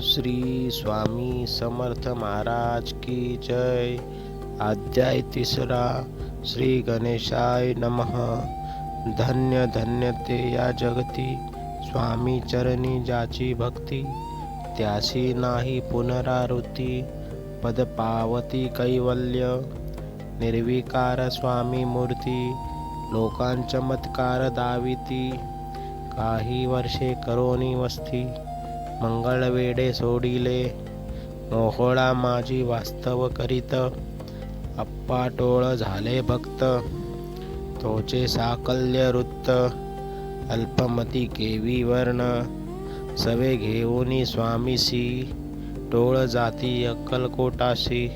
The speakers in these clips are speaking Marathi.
श्री स्वामी समर्थ महाराज की जय। अध्याय 3। श्री गणेशाय नमः। धन्य धन्य ते या जगती, स्वामी चरणी ज्याची भक्ती, त्यासी नाही पुनरावृत्ती, पद पावती कैवल्य। निर्विकार स्वामी मूर्ती, लोकांचमत्कार दाविती, काही वर्षे करोनी वस्ती, मंगळवेडे सोडिले, मोहोळा माझी वास्तव करीत, अप्पा टोळ झाले भक्त, तोचे साकल्य वृत्त, अल्पमती केवी वर्ण, सवे घेऊनी स्वामीसी, टोळ जाती अक्कलकोटाशी,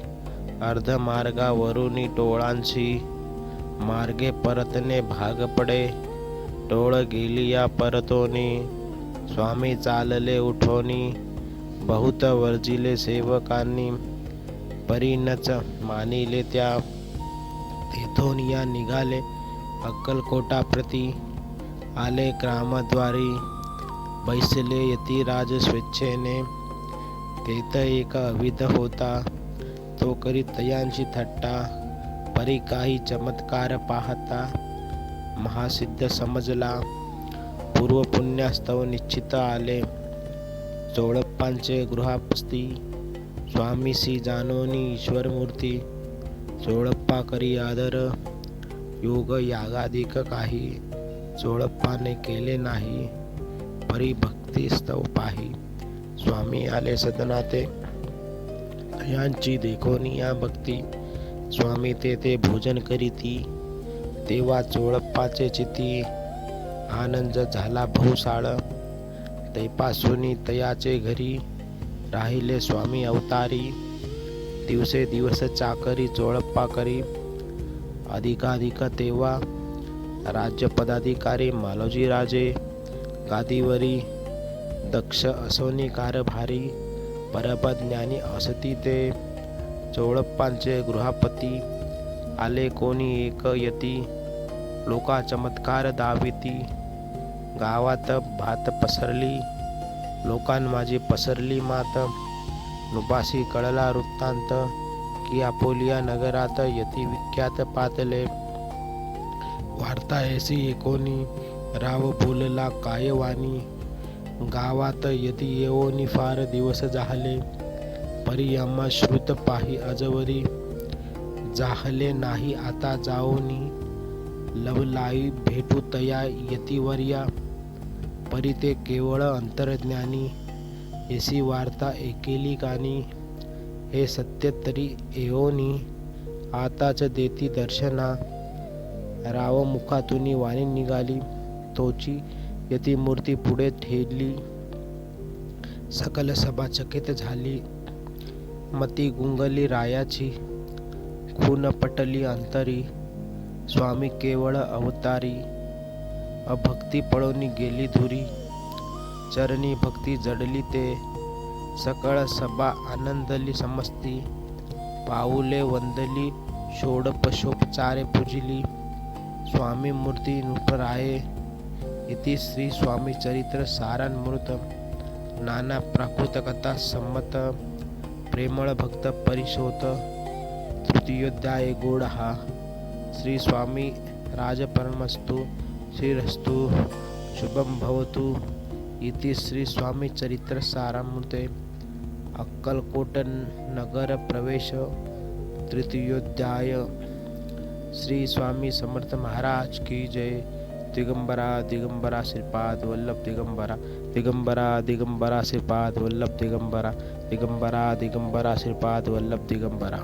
अर्धमार्गावरुनी टोळांशी, मार्गे परतने भाग पडे, टोळ गेली या परतोनी, स्वामी चालले उठोनी, बहुत वर्जिले सेवकांनी, परीनच मानिले त्या, तेथून या निघाले अक्कलकोटाप्रती, आले ग्रामद्वारी, बैसले यतिराज स्वेच्छेने, तेथ एक अविध होता, तो करी तयांची थट्टा, परी काही चमत्कार पाहता, महासिद्ध समजला, पूर्व पुण्यास्तव निश्चित आले, चोळप्पांचे गृहापस्ती, स्वामीसी जानोनी ईश्वरमूर्ती, चोळप्पा करी आदर, योग यागाधिक काही, चोळप्पाने केले नाही, परी भक्तिस्तव पाही, स्वामी आले सदनाते, यांची देखोनी या भक्ती, स्वामी ते भोजन करीती, तेव्हा चोळप्पाचे चिती, आनंद झाला बहुसाळ, तैपासूनी तयाचे घरी, राहिले स्वामी अवतारी, दिवसे दिवस चाकरी चोळप्पा करी, अधिकाधिक तेव्हा राज्य पदाधिकारी मालोजी राजे, गादीवरी दक्ष असोनी कारभारी, परबज्ञानी असती ते, चोळप्पांचे गृहपती, आले कोणी एक यती, लोका चमत्कार दाविती, गावात भात पसरली, लोकां माझी पसरली मात, नुपासी कळला वृत्तांत, की आपोलिया नगरात यती विख्यात पातले, वार्ता ऐसी एकोनी, राव बोलला काय वाणी, गावात यती येवोनी फार दिवस झाले, परी आम्हा श्रुत पाही अजवरी, जाहले नाही आता जाओनी, लवलाई भेटू तया यतिवर्या, परी ते केवळ अंतर्ज्ञानी, ऐसी वार्ता ऐकेली कानी, हे सत्य तरी येओनी, आताच देती दर्शना, राव मुखातून वाणी निघाली, तोची यतिमूर्ती पुढे ठेवली, सकल सभा चकित झाली, मती गुंगली रायाची, खून पटली अंतरी, स्वामी केवळ अवतारी, अभक्ती पळोनी गेली धुरी, चरणी भक्ती जडली ते, सकळ सभा आनंदली समस्ती, पाऊले वंदली, षोडपशोपचारे पूजिली, स्वामी मूर्ती नृपराये, इति श्री स्वामी चरित्र सारामृत, नाना प्राकृत कथा संमत, प्रेमळ भक्त परिशोत, तृतीयोध्याय गोड हा, श्री स्वामी राजपरमस्तु, श्रीरस्तु शुभम भवतु, इति श्री स्वामी चरित्र सारामृते, अक्कलकोट नगर प्रवेश, तृतीयोध्याय। श्री स्वामी समर्थ महाराज की जय। दिगंबरा दिगंबरा श्रीपाद वल्लभ दिगंबरा, दिगंबरा दिगंबरा श्रीपाद वल्लभ दिगंबरा, दिगंबरा दिगंबरा श्रीपाद वल्लभ दिगंबरा।